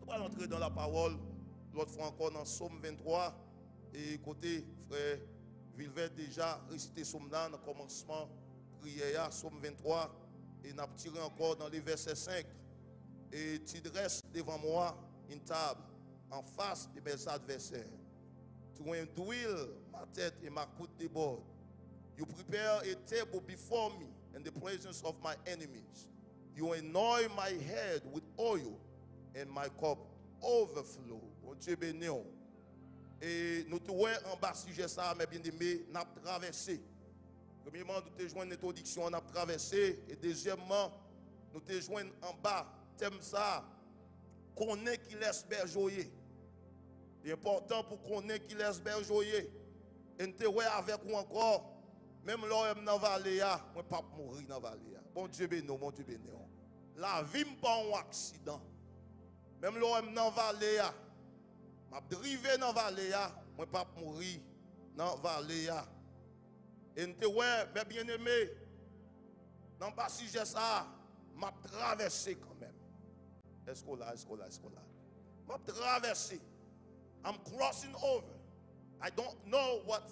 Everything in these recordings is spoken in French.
Nous allons entrer dans la parole, l'autre fois encore dans Somme 23. Et côté frère Vilvet déjà récité Somme dans le commencement, prière, Somme 23. Et nous avons tiré encore dans les versets 5. Et tu dresses devant moi une table en face de mes adversaires. Tu induis ma tête et ma coupe déborde. You prepare a table before me in the presence of my enemies. You anoint my head with oil and my cup overflow. Bon Dieu béni. Et nous te voyons en bas sujet ça, mes bien-aimés, nous avons traversé. Premièrement, nous te joignons une introduction, on a traversé. Et deuxièmement, nous te joignons en bas, thème ça, connaît qui laisse berjoyer. C'est important pour connaître qui laisse berjoyer. Et nous te voyons avec vous encore. Même là, je suis dans la vallée, je ne vais pas mourir dans la vallée. Bon Dieu béni, bon Dieu béni. La vie n'est pas un accident. Même là, je suis dans la vallée, je vais driver dans la vallée, je ne vais pas mourir dans la vallée. Et nous ouais, mes bien-aimés, dans le passage de ça, je vais traverser quand même. Est-ce qu'on l'a? Je vais traverser. I'm crossing over. I don't know what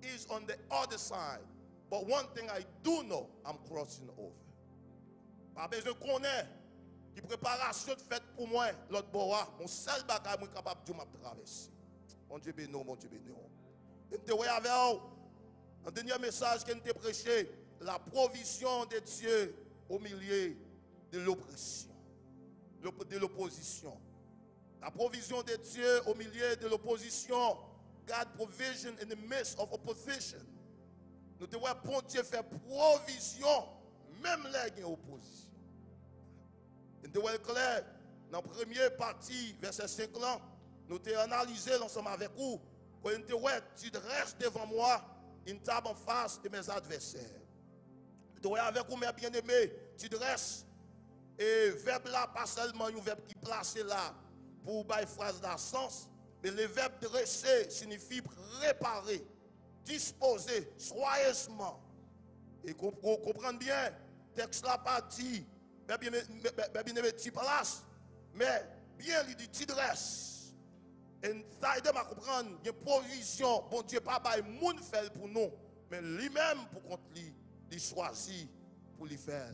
is on the other side. But one thing I do know, I'm crossing over. Pas besoin de connaître qui préparation de fête pour moi, l'autre bois, mon seul bagage moi capable de traverser. Mon Dieu béni, mon Dieu béni. Et te voyez avec un dernier message que nous te prêché, la provision de Dieu au milieu de l'oppression, de l'opposition. La provision de Dieu au milieu de l'opposition. God provision in the midst of opposition. Nous devons bon Dieu faire provision, même là il y a opposition. Nous devons être clair, dans la première partie, verset 5 là, nous devons analyser l'ensemble avec vous. Quand nous devons tu restes devant moi, une table en face de mes adversaires. Nous devons avec vous, mes bien-aimés, tu restes. Et verbe là, pas seulement un verbe qui est placé là pour une phrase d'absence, mais le verbe dresser signifie préparer, disposer, soigneusement. Et comprendre bien, le texte là pas dit, bien tu place, mais bien il dit tu dresses. Et ça aide à comprendre, il y a une provision, bon Dieu pas par monde fait pour nous, mais lui-même pour compte lui, il choisit pour lui faire.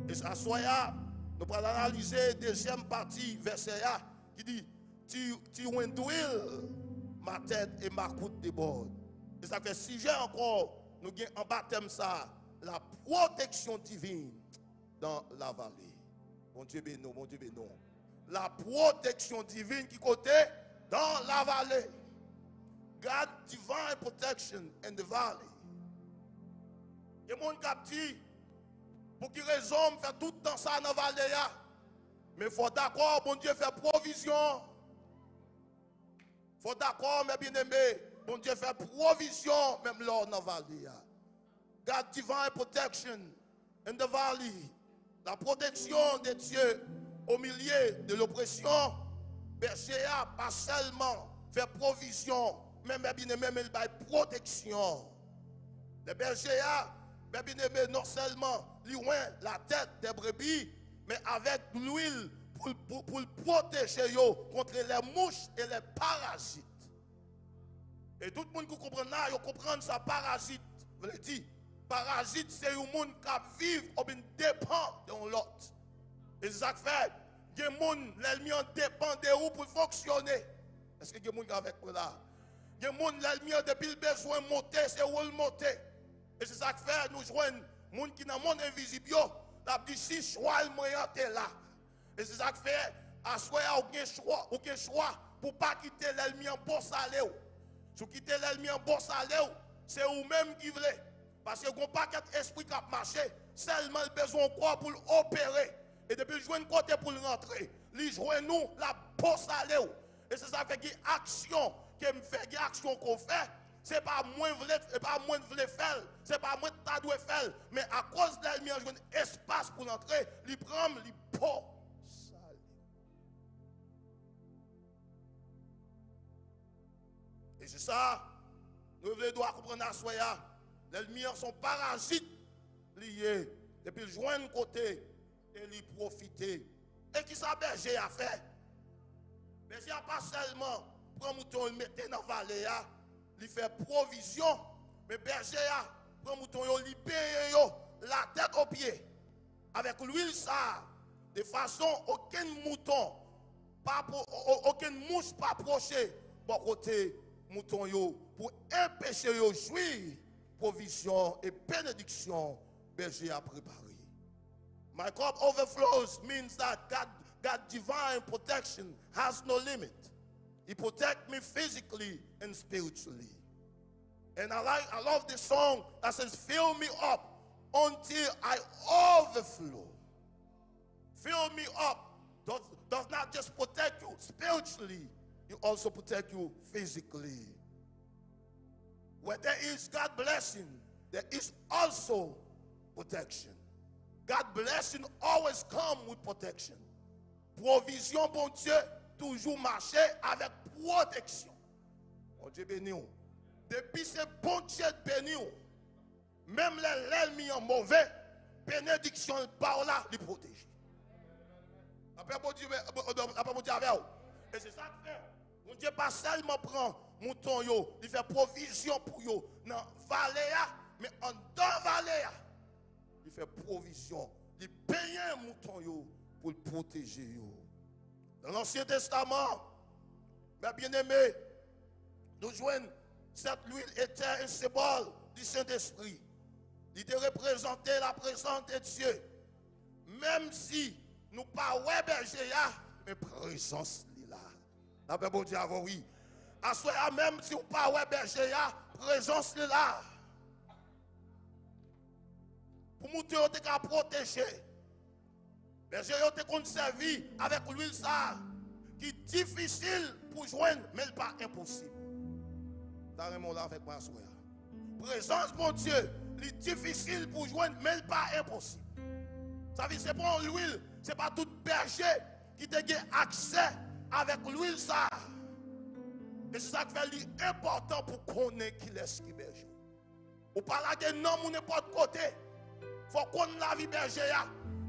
Et ça soya, nous allons analyser la deuxième partie, verset A, qui dit tu induis ma tête et ma coupe déborde. Et ça fait si j'ai encore, nous avons en baptême ça, la protection divine dans la vallée. Mon Dieu béni, mon Dieu béni. La protection divine qui côté dans la vallée. God divine protection in the valley. Et mon cap dit, pour qui raison faire tout le temps ça dans la vallée. Mais il faut d'accord, bon Dieu fait provision. Il faut d'accord, mes bien-aimés, bon Dieu fait provision, même là dans la vallée. God divine protection in the valley. La protection de Dieu au milieu de l'oppression. Berger pas seulement fait provision, mais mes bien-aimés, mais il va protection. Le berger mes bien-aimés, non seulement loin la tête des brebis, mais avec l'huile pour protéger contre les mouches et les parasites. Et tout le monde qui comprend ça, il comprend ça, parasite. Vous le dites, parasite, c'est un monde qui vit ou bien dépend de l'autre. Et c'est ça que fait, il y a des gens qui dépend de vous pour fonctionner. Est-ce que il y a des gens avec moi là? Il y a des gens qui depuis le besoin de monter, c'est où le monter. Et c'est ça que fait, nous joignons des gens qui dans le monde invisible, là, dit si choix le moyen est là. Et c'est ça que fait, à soi, aucun choix pour ne pas quitter l'ennemi en bon salaire. Si vous quittez l'ennemi en bon salaire, c'est vous-même qui voulez. Parce que vous n'avez pas d'esprit qui a marché, seulement le besoin de quoi pour l'opérer. Et depuis jouer une côté pour rentrer, il joue nous la bon salaire. Et c'est ça qui fait action qui me fait, action qu'on fait. C'est pas moins de voler faire, c'est pas moins de doit faire, mais à cause de l'ennemi, il y a un espace pour l'entrer, il prend, il pot. Et c'est ça, nous devons comprendre à soi, l'ennemi sont parasites liés, et puis joindre côté et lui profiter. Et qui ça berger a fait? pas seulement prend mouton, il mettait dans la vallée, il fait provision, mais berger prend mouton, il paye la tête aux pieds. Avec l'huile, ça, de façon, aucun mouton, aucune mouche pas approcher, bon côté mouton, pour empêcher de jouir, provision et bénédiction, berger a préparé. My cup overflows means that God's divine protection has no limit. He protects me physically and spiritually. And I love this song that says, fill me up until I overflow. Fill me up does not just protect you spiritually, it also protect you physically. Where there is God's blessing, there is also protection. God's blessing always come with protection. Provision, bon Dieu, toujours marcher avec protection. Bon Dieu béni. Depuis ce bon Dieu béni, même l'ennemi en mauvais, bénédiction par là, il protège. Après, bon Dieu, avec vous. Et c'est ça que fait. Bon Dieu pas seulement prend mouton, il fait provision pour vous dans la vallée, mais en dans la vallée. Il fait provision. Il paye un mouton pour le protéger. Dans l'Ancien Testament, mes bien-aimés, nous joignons cette huile était un symbole du Saint-Esprit. Il te représentait la présence de Dieu. Même si nous ne pas ouais berger, mais présence est là. La bon Dieu avant oui. Même si nous ne pas ouais berger, présence est là. Pour nous te protéger. Berger te conservé avec l'huile ça qui est difficile pour joindre mais pas impossible. Là avec moi présence mon Dieu, il est difficile pour joindre mais pas impossible. Ça veut dire c'est pas l'huile, c'est pas tout berger qui te gagne accès avec l'huile ça. Et c'est ça qui fait important pour connaître qui est qui berger. Ou pas là de non ou n'importe côté. Faut qu'on la vie berger.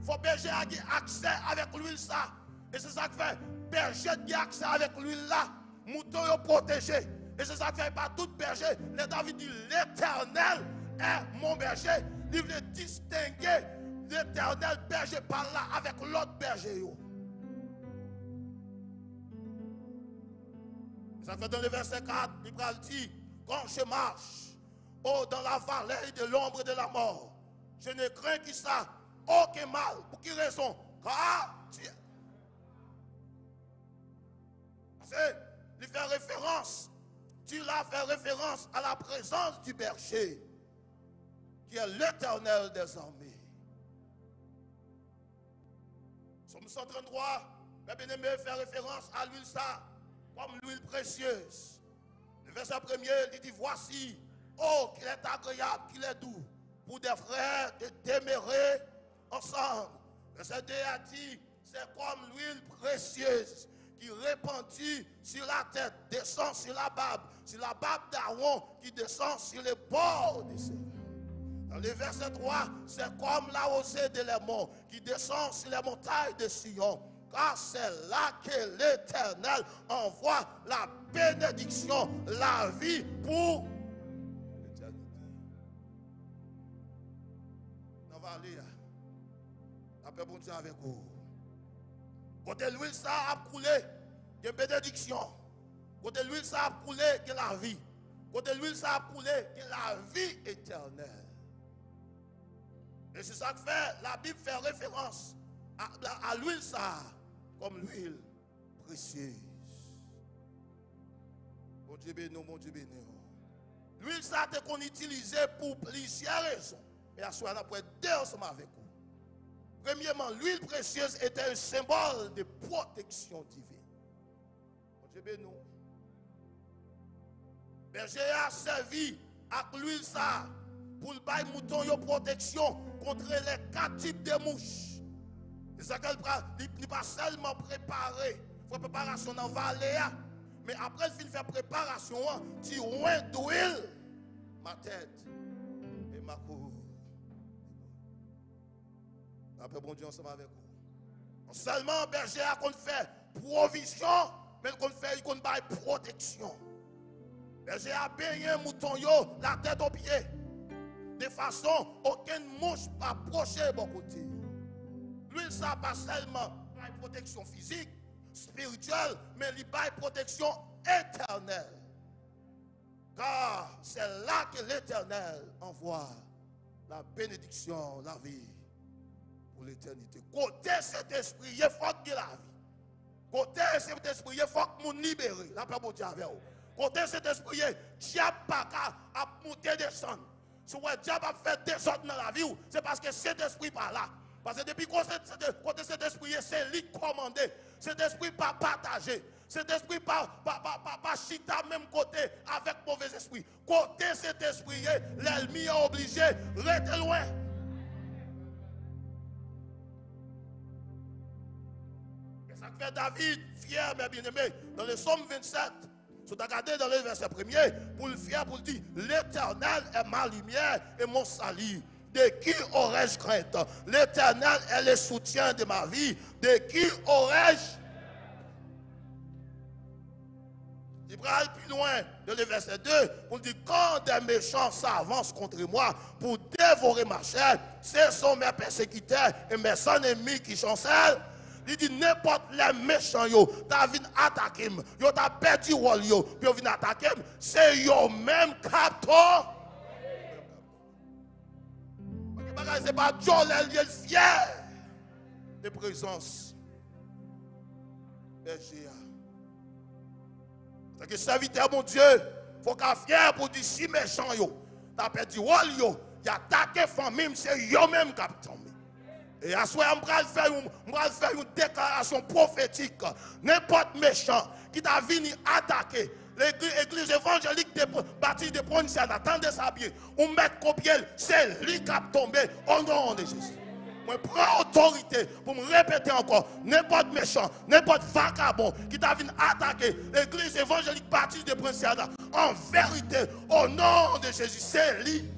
Faut berger a accès avec l'huile ça. Et c'est ça qui fait berger a accès avec l'huile là. Mouton est protégé. Et c'est ça qui fait pas tout berger. Les David dit l'Éternel est mon berger. Il veut distinguer l'Éternel berger par là avec l'autre berger. Ça fait dans le verset 4, il dit quand je marche dans la vallée de l'ombre de la mort, je ne crains que ça, aucun mal. Pour quelle raison? Car il fait référence, tu l'as fait référence à la présence du berger, qui est l'Éternel des armées. Somme 133, mes bien-aimés, fait référence à l'huile ça, comme l'huile précieuse. Le verset premier, il dit, voici, oh, qu'il est agréable, qu'il est doux, pour des frères de demeurer ensemble. Verset 2 a dit, c'est comme l'huile précieuse qui répandit sur la tête, descend sur la barbe d'Aaron qui descend sur les bords des cieux. Dans le verset 3, c'est comme la rosée de l'Hermon qui descend sur les montagnes de Sion. Car c'est là que l'Éternel envoie la bénédiction, la vie pour l'éternité. On va aller. Après, bon Dieu avec vous. Quand l'huile ça a coulé, il y a une bénédiction. Quand l'huile ça a coulé, il y a la vie. Quand l'huile ça a coulé, il y a la vie éternelle. Et c'est ça que fait, la Bible fait référence à l'huile ça, comme l'huile précieuse. Bon Dieu béni, mon Dieu béni. L'huile ça a qu'on utilisait pour plusieurs raisons. Mais à ce moment-là, pour être deux ensemble avec vous. Premièrement, l'huile précieuse était un symbole de protection divine. Bon Dieu béni. Berger a servi avec l'huile ça pour le bail mouton de protection contre les 4 types de mouches. C'est ça qu'elle n'est pas seulement préparé, il faut préparation dans la vallée, mais après il fait préparation, tu oins d'huile ma tête et ma cour. Après bon Dieu ensemble avec vous. Non seulement berger a qu'on fait provision, mais il fait une protection. Berger a baigné mouton yo, la tête aux pieds. De façon, aucune mouche pas approcher bon côté. L'huile, ça pas seulement une protection physique, spirituelle, mais il a une protection éternelle. Car c'est là que l'Éternel envoie la bénédiction, la vie pour l'éternité. Côté cet esprit, il faut que la vie. Côté cet esprit, il faut que nous libérer. La paix pour Dieu avec vous. Côté cet esprit, diable pas à monter descendre. Si le diable a fait descendre dans la vie, c'est parce que cet esprit pas là. Parce que depuis côté cet esprit, c'est lui commandé. Cet esprit pas partagé. Cet esprit pas chita même côté avec mauvais esprit. Côté cet esprit, l'ennemi est obligé de rester loin. Et ça fait David fier, mes bien-aimés, dans le psaume 27. Si tu as regardé dans le verset 1er, pour le fier, pour le dire, l'Éternel est ma lumière et mon salut. De qui aurais-je crainte? L'Éternel est le soutien de ma vie. De qui aurais-je? Il va aller plus loin dans le verset 2 pour dire, quand des méchants s'avancent contre moi pour dévorer ma chair, ce sont mes persécuteurs et mes ennemis qui chancellent. Il dit n'importe les méchants, t'as vu attaquer, t'as perdu rôle, puis ils viennent attaquer, c'est eux même capteur. C'est pas Joël, il est fier de présence. Berger. C'est que serviteur, mon Dieu, il faut qu'il soit fier pour dire si méchant, t'as perdu rôle, il a attaqué famille, c'est eux même capteur. Et à ce moment, on va faire une déclaration prophétique. N'importe méchant qui t'a venu attaquer l'église évangélique de bâtie de Provincial, attendez ça bien. On met copier, c'est lui qui a tombé au nom de Jésus. Je prends autorité pour me répéter encore. N'importe méchant, n'importe vagabond qui t'a venu attaquer l'église évangélique bâtie de Provincial, en vérité, au nom de Jésus, c'est lui.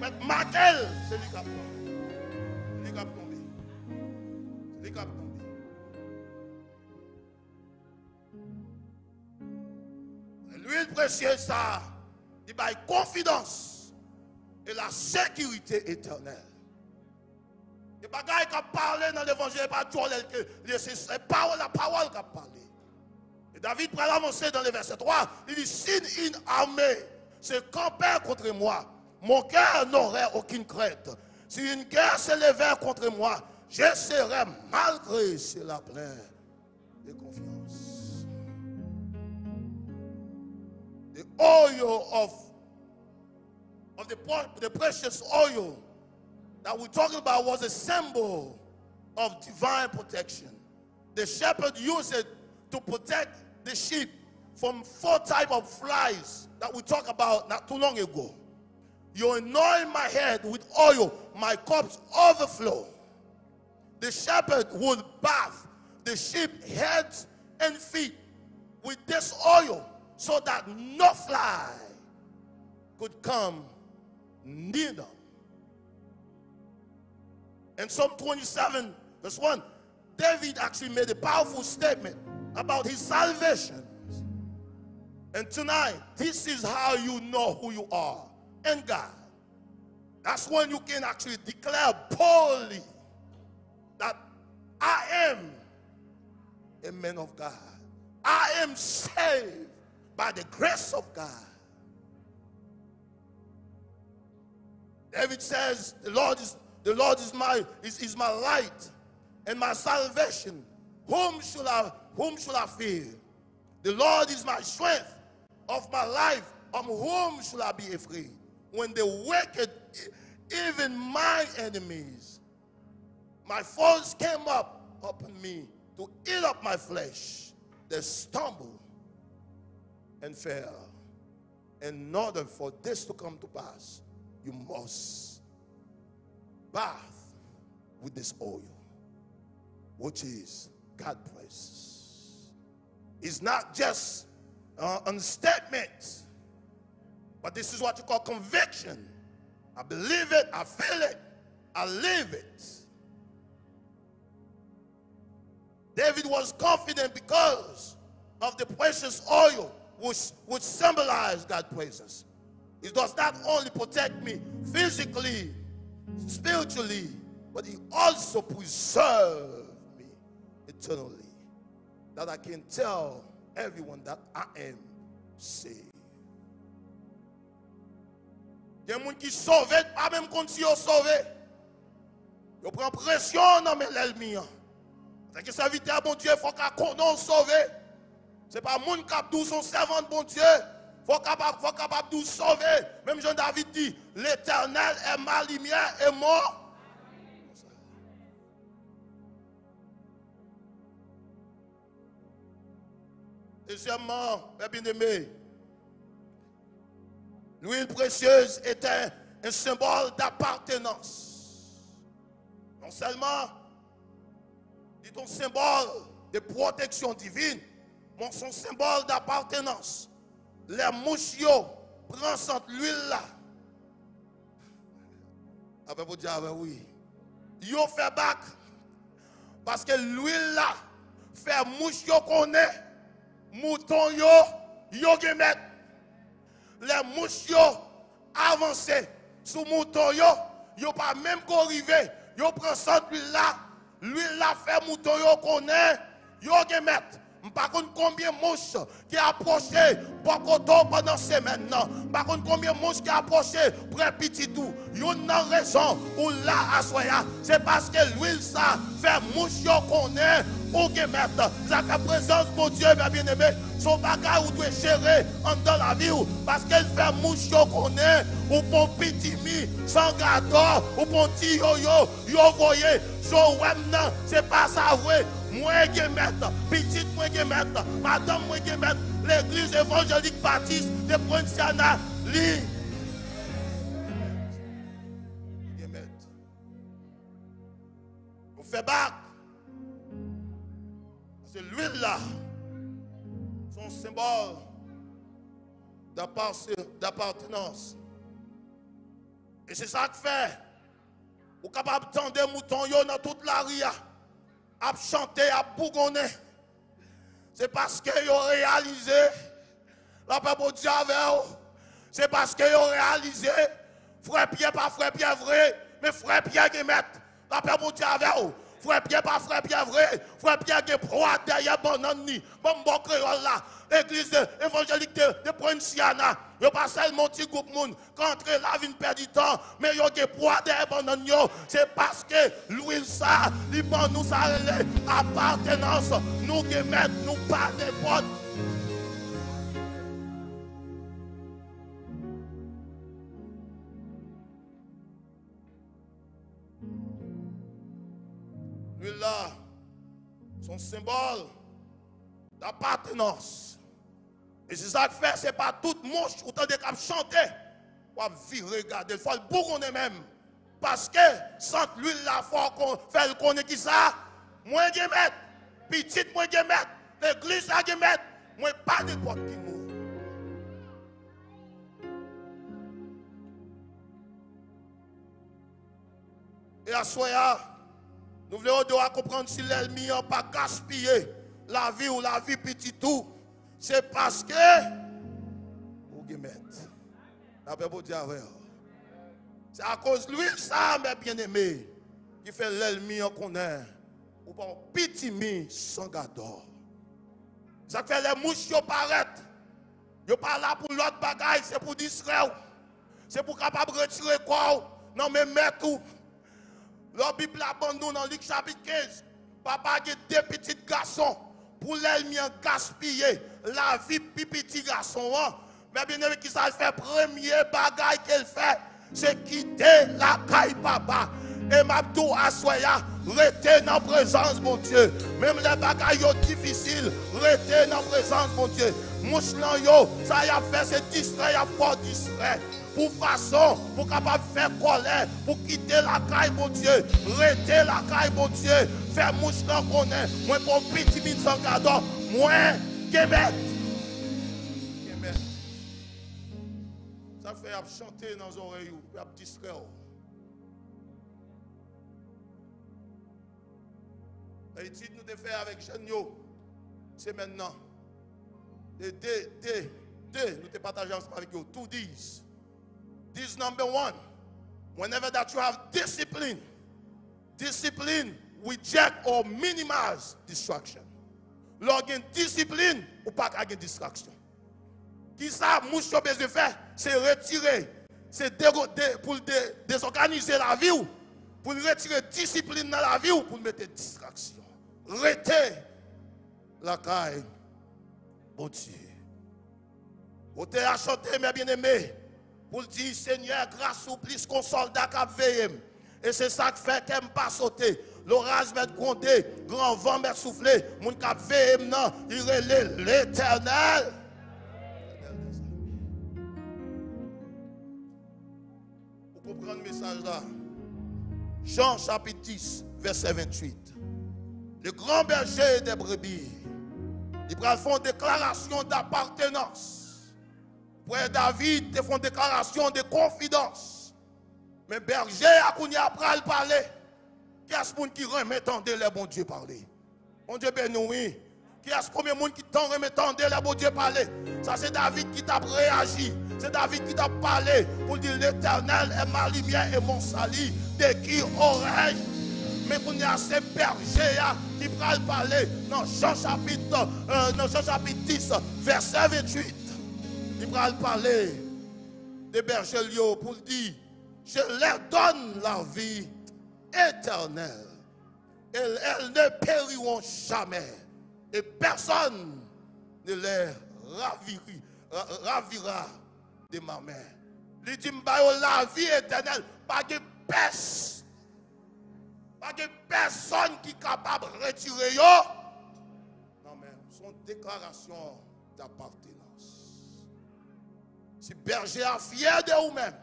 Mais Maquel, c'est lui qui a tombé. Les cap tombés. L'huile précieuse, ça, il y a confidence et la sécurité éternelle. Les bagailles qui parlent dans l'évangile, pas c'est la parole qui a parlé. Et David prend l'annoncer dans le verset 3, il dit, si une armée se campait contre moi, mon cœur n'aurait aucune crainte. Si une guerre se levait contre moi, je serais malgré cela plein de confiance. The oil of the precious oil that we're talking about was a symbol of divine protection. The shepherd used it to protect the sheep from 4 types of flies that we talked about not too long ago. You anoint my head with oil, my cups overflow. The shepherd would bath the sheep heads and feet with this oil so that no fly could come near them. In Psalm 27, verse 1, David actually made a powerful statement about his salvation. And tonight, this is how you know who you are in God. That's when you can actually declare boldly that I am a man of God. I am saved by the grace of God. David says, the Lord is my light and my salvation. Whom shall I fear? The Lord is my strength of my life. Of whom shall I be afraid? When the wicked, even my enemies, my foes came up upon me to eat up my flesh, they stumbled and fell. In order for this to come to pass, you must bath with this oil, which is God praise. It's not just a statement, but this is what you call conviction. I believe it, I feel it, I live it. David was confident because of the precious oil which symbolized God's presence. It does not only protect me physically, spiritually, but He also preserves me eternally. That I can tell everyone that I am saved. Il y a des gens qui sont sauvés, pas même quand ils sont sauvés. Ils prennent pression dans l'ennemi. C'est que ça vite à bon Dieu, il faut qu'on soit sauvé. Ce n'est pas mon cap d'où son servant de bon Dieu. Il faut capable de nous sauver. Même Jean-David dit, l'Éternel est ma lumière et mort. Deuxièmement, mes bien-aimés, l'huile précieuse était un symbole d'appartenance. Non seulement, dit un symbole de protection divine, mais son symbole d'appartenance. Les mouches prennent cette l'huile là. Après vous dire oui. Yo fait bac parce que l'huile là fait mouche yo connaît. Mouton yo gemet. Les mouches avancent sous mouton yo pas même qu'arriver. Yo prend cette l'huile là fait mouton yo connaît, yo gemet. Par contre, combien de mouches qui approché pour coton pendant semaine? Par contre, combien de mouches qui approché pour un petit tout? Il y a une raison où là, à soya, c'est parce que l'huile, ça fait mouche qu'on est ou qui mettre. La présence de Dieu, bien aimé, son bagage ou doit gérer dans la vie parce qu'elle fait mouche qu'on est ou pour petit mi, sans gâteau, ou pour petit yo-yo, yo voyez, c'est pas ça vrai. Moi qui mettre, petite moi qui mettre, madame moi qui mettre, l'église évangélique baptiste de Poinciana, li. On fait bac. C'est l'huile là. Son symbole d'appartenance. Et c'est ça que fait. Vous êtes capable d'entendre des moutons dans toute la ria. À chanter, à bougonner. C'est parce qu'ils ont réalisé la paix pour Dieu avec eux. C'est parce qu'ils ont réalisé frère Pierre, pas frère Pierre vrai, mais frère Pierre qui met la paix pour Dieu avec eux. Frère Pierre, pas frère Pierre vrai, frère Pierre qui proie derrière bon ennemi. Bon créole là. L'église évangélique de Poinciana, il n'y a pas seulement un petit groupe de monde qui entre la vie perd du temps, mais il y a des poids derrière. C'est parce que l'huile ça, nous ça appartenance, nous qui mettons, nous pas n'importe. L'huile là, son symbole d'appartenance. Et c'est ça que fait, c'est pas toute mouche ou tant de cap chanter. Ou virer, regarder, il faut le bourgonner même. Parce que sans l'huile là, il faut qu'on fait le connaître qui ça. Moi qui mettre, petite moi qui mettre, l'église là qui mettre, moi pas n'importe qui mouille. Et à soya, nous voulons comprendre si l'ennemi n'a pas gaspillé la vie ou la vie petit tout. C'est parce que vous mettez. C'est à cause de lui, ça, mes bien-aimés, qui fait l'ennemi en connaît. Ou pas petit mi sans gâteau. Ça fait les mouches qui paraissent. Ils ne sont pas là pour l'autre bagaille, c'est pour distraire. C'est pour capable de retirer quoi. Non, mais mettre tout. La Bible abandonne dans Luc chapitre 15. Papa a deux petits garçons. Pour l'ennemi gaspiller la vie de petit garçon. Mais bien aimé, qui ça fait premier bagaille qu'elle fait, c'est quitter la caille papa. Et Mabdou Assoya, rester dans la présence, mon Dieu. Même les bagailles difficiles, rester dans la présence, mon Dieu. Mouchlan yo, ça y a fait, c'est distrait, y a pas distrait. Pour façon, pour capable faire colère, pour quitter la caille, mon Dieu. Rester la caille, mon Dieu. Faire mouchlan qu'on est. Moi, pour petit mine sans cadeau, moi, Québec. Ça fait chanter dans les oreilles, puis distraire. L'étude nous avons fait avec Jeanne, c'est maintenant. Nous avons partagé ensemble avec vous. 2 D's. This number 1. Whenever that you have discipline, discipline reject or minimize distraction. Lorsqu'il y a discipline, ou pas qu'il y a distraction. Qui ça, mouche besoin de faire, c'est retirer, c'est pour désorganiser la vie, pour retirer discipline dans la vie, ou pour mettre distraction. Rester la caille, bon Dieu. Vous avez chanté, mes bien-aimés, pour dire, Seigneur, grâce ou plus qu'on soldat qui a veillé. Et c'est ça qui fait qu'elle ne pas sauter. L'orage m'a grondé, grand vent m'a soufflé, mon qui a veillé maintenant, il relève l'Éternel. Vous comprenez le message là? Jean chapitre 10, verset 28. Le grand berger des brebis, il va faire une déclaration d'appartenance. Frère David, il fait une déclaration de confidence. Mais berger, a parlé. Qu'est-ce qui remet tendre les bon Dieu parler? Bon Dieu béni. Qui est-ce premier monde qui t'en remet tendre les bon Dieu parler? Ça c'est David qui t'a réagi. C'est David qui t'a parlé pour dire l'Éternel est ma lumière et mon salut. De qui aurais-je? Mais qu'on y a ces bergers qui va parler dans Jean chapitre 10, verset 28. Il va parler des bergers pour dire je leur donne la vie éternelle. Elles ne périront jamais. Et personne ne les ravira de ma main. Il dit la vie éternelle, pas de personne. Pas de personne qui est capable de retirer yo. Non mais son déclaration d'appartenance. Si berger est fier de vous-même,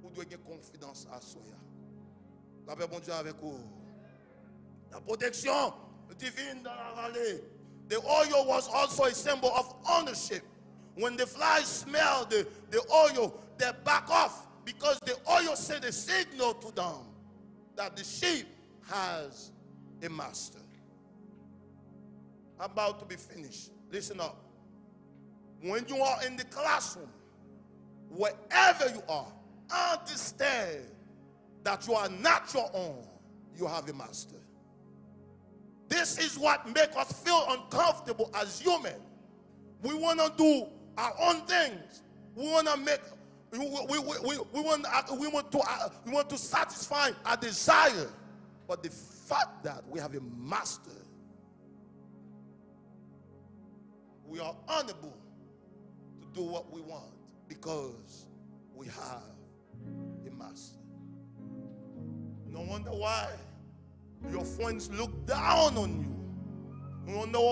vous devez avoir confiance à soi. La paix bon Dieu avec vous. La protection divine dans la vallée. The oil was also a symbol of ownership. When the flies smell the oil, they back off because the oil sent a signal to them that the sheep has a master. About to be finished. Listen up. When you are in the classroom, wherever you are, understand that you are not your own. You have a master. This is what makes us feel uncomfortable as human. We want to do our own things. We want to make. We want to satisfy our desire, but the fact that we have a master, we are unable to do what we want because we have a master. No wonder why your friends look down on you. No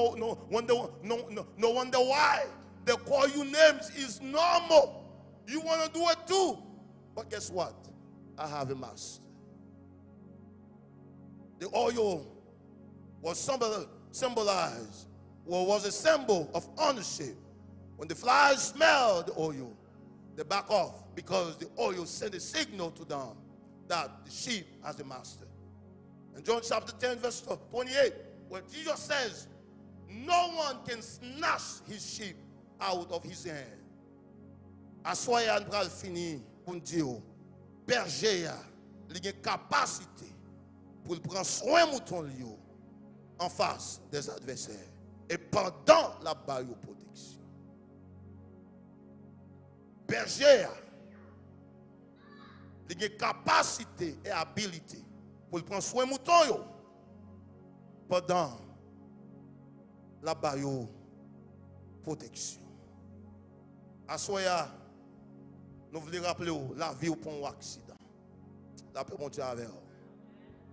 wonder why they call you names is normal. You want to do it too. But guess what? I have a master. The oil was symbolized, was a symbol of ownership. When the flies smell the oil, they back off because the oil sent a signal to them that the sheep has a master. In John chapter 10, verse 28, where Jesus says, no one can snatch his sheep out of his hand. Assoyez à nous fini pour dire, berger a une capacité pour prendre soin de mouton en face des adversaires et pendant la bataille protection. Berger a une capacité et habilité pour prendre soin de mouton pendant la bataille protection. Assoyez nous voulons rappeler la vie au pont accident. La paix mon Dieu avec vous.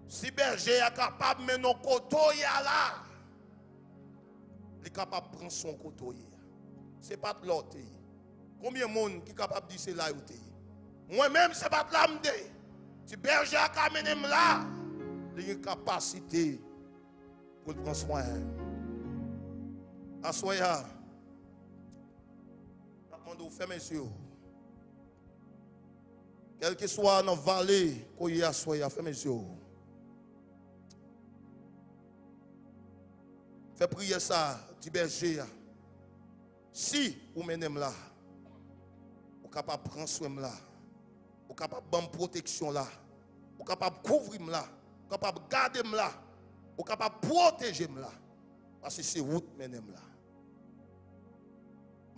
Si berger est capable de mener nos coteaux là, il est capable de prendre son coteau. Ce n'est pas de l'autre. Combien de monde qui est capable de dire c'est là où moi-même, ce n'est pas de l'âme. Si berger est capable de mener là, il a une capacité pour prendre soin. Assoyez. Je vous fermez les yeux. Quel que soit dans la vallée, qu'on y a soyez, fermez les yeux. Fais prier ça, dit berger. Si vous menez là, vous êtes capable de prendre soin là, vous êtes capable de prendre protection là, vous êtes capable de couvrir là, vous êtes capable de garder là, vous êtes capable de protéger là. Parce que c'est vous qui menez là.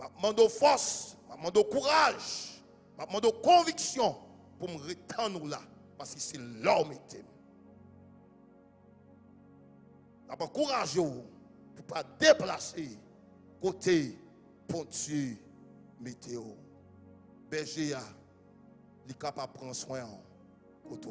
Je demande force, je demande courage, je demande conviction pour me retendre là. Parce que c'est l'homme qui t'aime. Je courage pour ne pas déplacer côté Pontier météo. Berger, il est capable de prendre soin de côté.